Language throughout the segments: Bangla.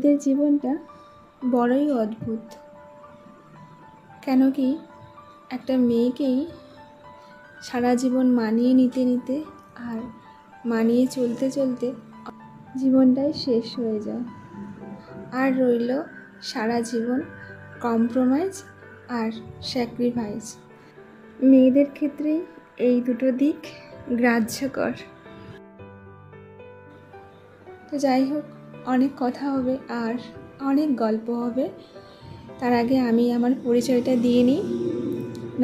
মেয়েদের জীবনটা বড়ই অদ্ভুত। কেন কি একটা মেয়েকেই সারা জীবন মানিয়ে নিতে নিতে আর মানিয়ে চলতে চলতে জীবনটাই শেষ হয়ে যায়, আর রইল সারা জীবন কম্প্রোমাইজ আর স্যাক্রিফাইস। মেয়েদের ক্ষেত্রেই এই দুটো দিক গ্রাহ্যকর। তো যাই হোক, অনেক কথা হবে আর অনেক গল্প হবে। তার আগে আমি আমার পরিচয়টা দিয়ে নিই।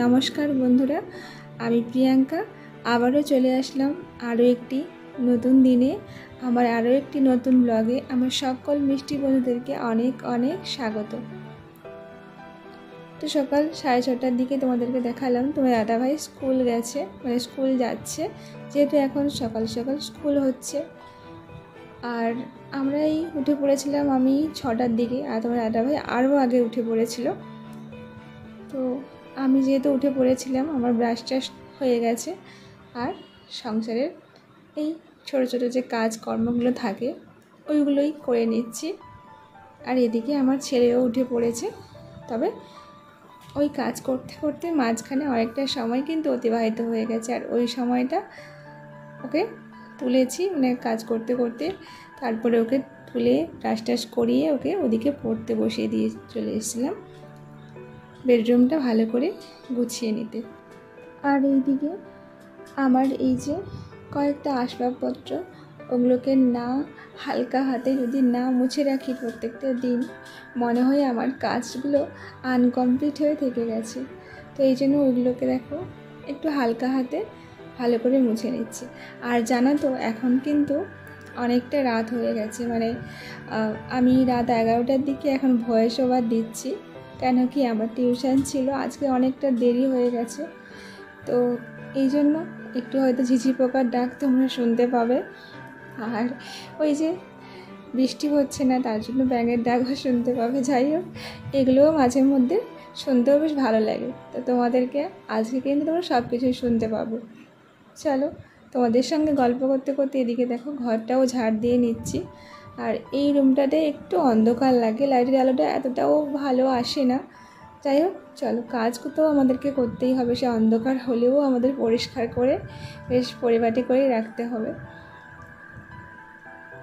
নমস্কার বন্ধুরা, আমি প্রিয়াঙ্কা। আবারও চলে আসলাম আরও একটি নতুন দিনে, আমার আরও একটি নতুন ব্লগে। আমার সকল মিষ্টি বন্ধুদেরকে অনেক অনেক স্বাগত। তো সকাল 6:30টার দিকে তোমাদেরকে দেখালাম তোমার দাদাভাই স্কুল গেছে, মানে স্কুল যাচ্ছে, যেহেতু এখন সকাল সকাল স্কুল হচ্ছে। আর আমরাই উঠে পড়েছিলাম আমি 6টার দিকে, আর তোমার দাদাভাই আরও আগে উঠে পড়েছিল। তো আমি যেহেতু উঠে পড়েছিলাম, আমার ব্রাশ টাশ হয়ে গেছে, আর সংসারের এই ছোটো ছোটো যে কাজকর্মগুলো থাকে ওইগুলোই করে নিচ্ছি। আর এদিকে আমার ছেলেও উঠে পড়েছে। তবে ওই কাজ করতে করতে মাঝখানে অনেকটা সময় কিন্তু অতিবাহিত হয়ে গেছে, আর ওই সময়টা ওকে তুলেছি, মানে কাজ করতে করতে তারপরে ওকে তুলে ব্রাশ টাশ করিয়ে ওকে ওদিকে পড়তে বসিয়ে দিয়ে চলে এসেছিলাম বেডরুমটা ভালো করে গুছিয়ে নিতে। আর এইদিকে আমার এই যে কয়েকটা আসবাবপত্র, ওগুলোকে না হালকা হাতে যদি না মুছে রাখি প্রত্যেকটা দিন, মনে হয় আমার কাজগুলো আনকমপ্লিট হয়ে থেকে গেছে। তো এই জন্য ওইগুলোকে দেখো একটু হালকা হাতে ভালো করে মুছে নিচ্ছি। আর জানো তো, এখন কিন্তু অনেকটা রাত হয়ে গেছে, মানে আমি রাত 11টার দিকে এখন ভয়েস ওভার দিচ্ছি। কেন কি আমার টিউশন ছিল আজকে, অনেকটা দেরি হয়ে গেছে। তো এই জন্য একটু হয়তো ঝিঝি পোকার ডাক তোমরা শুনতে পাবে। আর ওই যে বৃষ্টি হচ্ছে না, তার জন্য ব্যাঙের ডাকও শুনতে পাবে। যাই হোক, এগুলোও মাঝে মধ্যে শুনতেও বেশ ভালো লাগে। তো তোমাদেরকে আজকে কিন্তু তোমরা সব কিছুই শুনতে পাবো। চলো, তোমাদের সঙ্গে গল্প করতে করতে এদিকে দেখো ঘরটাও ঝাড় দিয়ে নিচ্ছি। আর এই রুমটাতে একটু অন্ধকার লাগে, লাইটের আলোটা এতটাও ভালো আসে না। যাই হোক, চলো, কাজ তো আমাদেরকে করতেই হবে, সে অন্ধকার হলেও আমাদের পরিষ্কার করে বেশ পরিপাটি করে রাখতে হবে।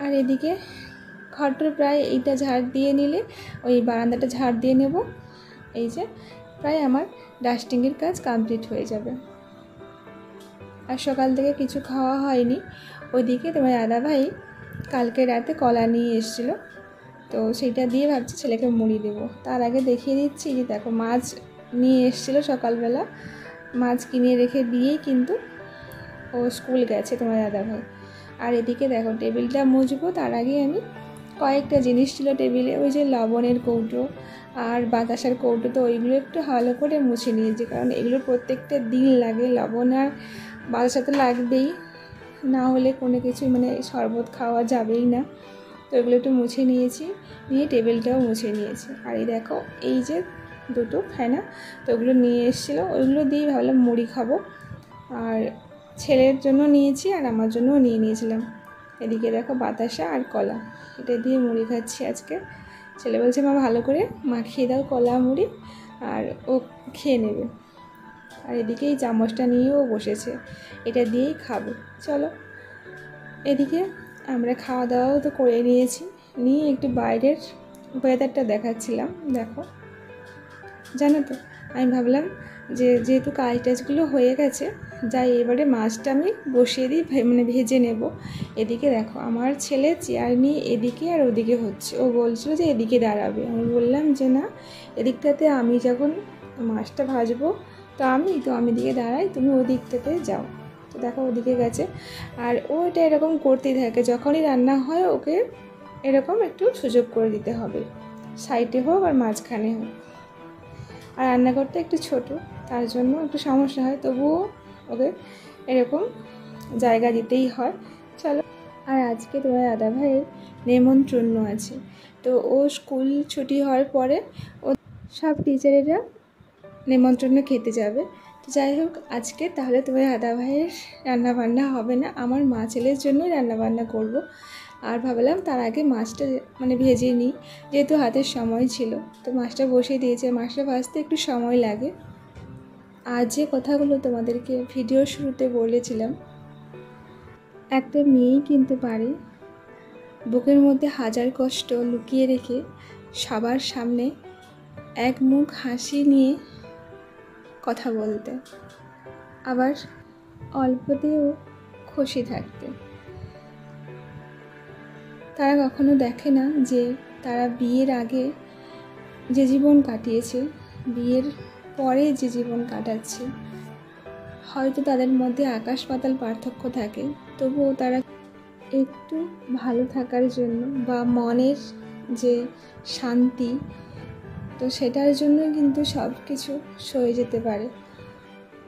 আর এদিকে ঘরটার প্রায় এইটা ঝাড় দিয়ে নিলে ওই বারান্দাটা ঝাড় দিয়ে নেব। এই যে প্রায় আমার ডাস্টিংয়ের কাজ কমপ্লিট হয়ে যাবে। আর সকাল থেকে কিছু খাওয়া হয়নি। ওইদিকে তোমার দাদাভাই কালকে রাতে কলা নিয়ে এসেছিলো, তো সেইটা দিয়ে ভাবছি ছেলেকে মুড়ি দেবো। তার আগে দেখিয়ে দিচ্ছি যে দেখো মাছ নিয়ে এসেছিলো সকালবেলা, মাছ কিনে রেখে দিয়েই কিন্তু ও স্কুল গেছে তোমার দাদাভাই। আর এদিকে দেখো টেবিলটা মুছবো, তার আগে আমি কয়েকটা জিনিস ছিল টেবিলে, ওই যে লবণের কৌটো আর বাতাসার কৌটো, তো ওইগুলো একটু ভালো করে মুছে নিয়েছি, কারণ এগুলো প্রত্যেকটা দিন লাগে। লবণ আর বাতাসা তো লাগবেই, না হলে কোনো কিছুই মানে শরবত খাওয়া যাবেই না। তো এগুলো একটু মুছে নিয়েছি, নিয়ে টেবিলটাও মুছে নিয়েছি। আর এই দেখো এই যে দুটো ফেনা, তো ওগুলো নিয়ে এসেছিলো, ওইগুলো দিয়েই ভাবলাম মুড়ি খাবো। আর ছেলের জন্য নিয়েছি আর আমার জন্যও নিয়ে নিয়েছিলাম। এদিকে দেখো বাতাসা আর কলা, এটা দিয়ে মুড়ি খাচ্ছি আজকে। ছেলে বলছে মা ভালো করে মাখিয়ে দাও কলা মুড়ি, আর ও খেয়ে নেবে। আর এদিকে এই চামচটা নিয়েও বসেছে, এটা দিয়েই খাবো। চলো, এদিকে আমরা খাওয়া দাওয়াও তো করে নিয়েছি, নিয়ে একটু বাইরের ওয়েদারটা দেখাচ্ছিলাম। দেখো, জানো তো, আমি ভাবলাম যে যেহেতু কাজ টাজগুলো হয়ে গেছে, যাই এবারে মাছটা আমি বসিয়ে দিই, মানে ভেজে নেব। এদিকে দেখো আমার ছেলে চেয়ার নিয়ে এদিকে আর ওদিকে হচ্ছে, ও বলছিল যে এদিকে দাঁড়াবে। আমি বললাম যে না, এদিকটাতে আমি যখন মাছটা ভাজবো তো আমি দিকে দাঁড়াই, তুমি ওদিকটাতে যাও। তো দেখো ওদিকে গেছে, আর ও এটা এরকম করতেই থাকে, যখনই রান্না হয় ওকে এরকম একটু সুযোগ করে দিতে হবে, সাইডে হোক আর মাঝখানে হোক। আর রান্নাঘরটা একটু ছোট, তার জন্য একটু সমস্যা হয়, তবুও ওকে এরকম জায়গা দিতেই হয়। চলো, আর আজকে তোমার দাদাভাইয়ের নেমন্ত্রণ আছে, তো ও স্কুল ছুটি হওয়ার পরে ও সব টিচারেরা নেমন্ত্রণে খেতে যাবে। তো যাই হোক, আজকে তাহলে তোমার দাদাভাইয়ের রান্নাবান্না হবে না, আমার মা ছেলের জন্যই রান্নাবান্না করব। আর ভাবলাম তার আগে মাছটা মানে ভেজে নিই, যেহেতু হাতের সময় ছিল। তো মাছটা বসিয়ে দিয়েছে, মাছটা ভাজতে একটু সময় লাগে। আর যে কথাগুলো তোমাদেরকে ভিডিওর শুরুতে বলেছিলাম, একটা মেয়েই কিন্তু পারে বুকের মধ্যে হাজার কষ্ট লুকিয়ে রেখে সবার সামনে এক মুখ হাসি নিয়ে কথা বলতে, আবার অল্পতেও খুশি থাকতে। তারা কখনো দেখে না যে তারা বিয়ের আগে যে জীবন কাটিয়েছে, বিয়ের পরে যে জীবন কাটাচ্ছে, হয়তো তাদের মধ্যে আকাশ পাতাল পার্থক্য থাকে, তবুও তারা একটু ভালো থাকার জন্য বা মনের যে শান্তি, তো সেটার জন্য কিন্তু সব কিছু সয়ে যেতে পারে।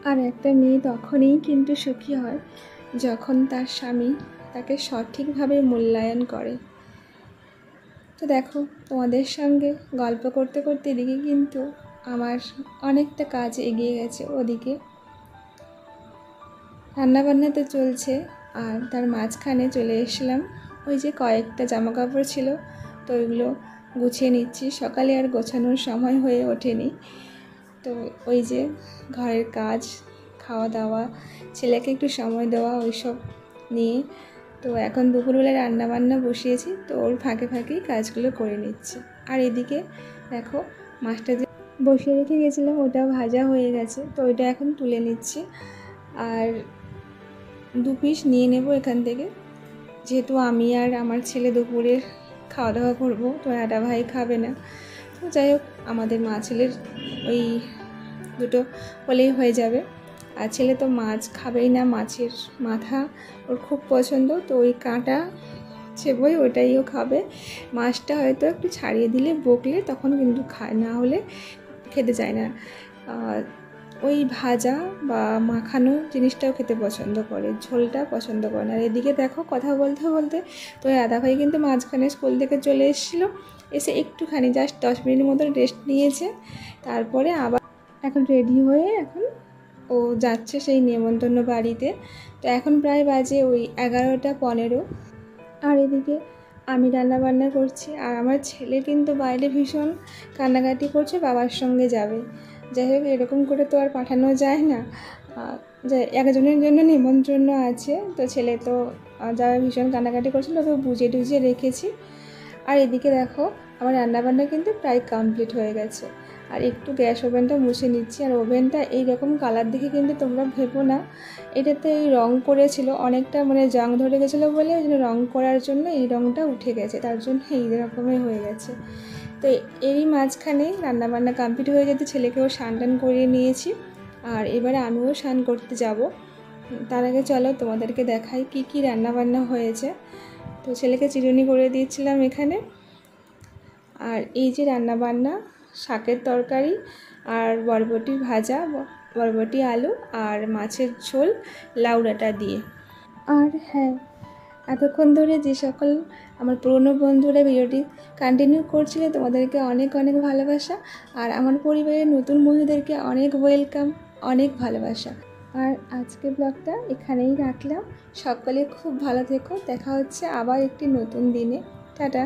আর একটা মেয়ে তখনই কিন্তু সুখী হয় যখন তার স্বামী তাকে সঠিকভাবে মূল্যায়ন করে। তো দেখো, তোমাদের সঙ্গে গল্প করতে করতে এদিকে কিন্তু আমার অনেকটা কাজ এগিয়ে গেছে। ওদিকে রান্নাবান্না তো চলছে, আর তার মাঝখানে চলে এসেছিলাম, ওই যে কয়েকটা জামা কাপড় ছিল, তো ওইগুলো গুছিয়ে নিচ্ছি। সকালে আর গোছানোর সময় হয়ে ওঠেনি, তো ওই যে ঘরের কাজ, খাওয়া দাওয়া, ছেলেকে একটু সময় দেওয়া, ওইসব নিয়ে তো এখন দুপুরবেলা রান্নাবান্না বসিয়েছি, তো ওর ফাঁকে ফাঁকেই কাজগুলো করে নিচ্ছি। আর এদিকে দেখো, মাছটা যে বসিয়ে রেখে গেছিলাম ওটাও ভাজা হয়ে গেছে, তো ওইটা এখন তুলে নিচ্ছি। আর 2 পিস নিয়ে নেব এখান থেকে, যেহেতু আমি আর আমার ছেলে দুপুরে খাওয়া দাওয়া করবো, তো একটা ভাই খাবে না। তো যাই হোক, আমাদের মা ছেলের ওই দুটো হলেই হয়ে যাবে। আর ছেলে তো মাছ খাবেই না, মাছের মাথা ওর খুব পছন্দ, তো ওই কাঁটা ছেবই ওটাইও খাবে। মাছটা হয়তো একটু ছাড়িয়ে দিলে, বকলে তখন কিন্তু খায়, না হলে খেতে চায় না। ওই ভাজা বা মাখানো জিনিসটাও খেতে পছন্দ করে, ঝোলটা পছন্দ করে না। আর এদিকে দেখো, কথা বলতে বলতে তো দাদা ভাই কিন্তু মাঝখানে স্কুল থেকে চলে এসেছিলো, এসে একটুখানি জাস্ট 10 মিনিট মতন রেস্ট নিয়েছে, তারপরে আবার এখন রেডি হয়ে এখন ও যাচ্ছে সেই নেমন্তন্ন বাড়িতে। তো এখন প্রায় বাজে ওই 11টা 15। আর এদিকে আমি রান্না বান্না করছি, আর আমার ছেলে কিন্তু বাইরে ভীষণ কান্নাকাটি করছে, বাবার সঙ্গে যাবে। যাই হোক, এরকম করে তো আর পাঠানো যায় না, যে একজনের জন্য নিমন্ত্রণ আছে, তো ছেলে তো যাবে, ভীষণ কান্নাকাটি করছিল, ওকে বুঝিয়ে টুঝিয়ে রেখেছি। আর এদিকে দেখো, আমার রান্নাবান্না কিন্তু প্রায় কমপ্লিট হয়ে গেছে। আর একটু গ্যাস ওভেনটা মুছে নিচ্ছি। আর ওভেনটা এইরকম কালার দেখে কিন্তু তোমরা ভেবো না এটাতে এই রঙ করেছিল, অনেকটা মানে জং ধরে গেছিলো বলে ওই জন্য রঙ করার জন্য এই রঙটা উঠে গেছে, তার জন্য এই রকমের হয়ে গেছে। তো এরই মাঝখানে রান্নাবান্না কমপ্লিট হয়ে যেতে ছেলেকেও স্নান টান করিয়ে নিয়েছি, আর এবারে আমিও স্নান করতে যাব। তার আগে চলো তোমাদেরকে দেখাই কি কি রান্নাবান্না হয়েছে। তো ছেলেকে চিরুনি করে দিয়েছিলাম এখানে। আর এই যে রান্নাবান্না, শাকের তরকারি আর বরবটি ভাজা, বরবটি আলু আর মাছের ঝোল লাউ ডাঁটা দিয়ে। আর হ্যাঁ, এতক্ষণ ধরে যে সকল আমার পুরনো বন্ধুরা ভিডিওটি কন্টিনিউ করছিলে, তোমাদেরকে অনেক অনেক ভালোবাসা। আর আমার পরিবারের নতুন বন্ধুদেরকে অনেক ওয়েলকাম, অনেক ভালোবাসা। আর আজকে ব্লগটা এখানেই রাখলাম। সকলে খুব ভালো থেকো, দেখা হচ্ছে আবার একটি নতুন দিনে। টাটা।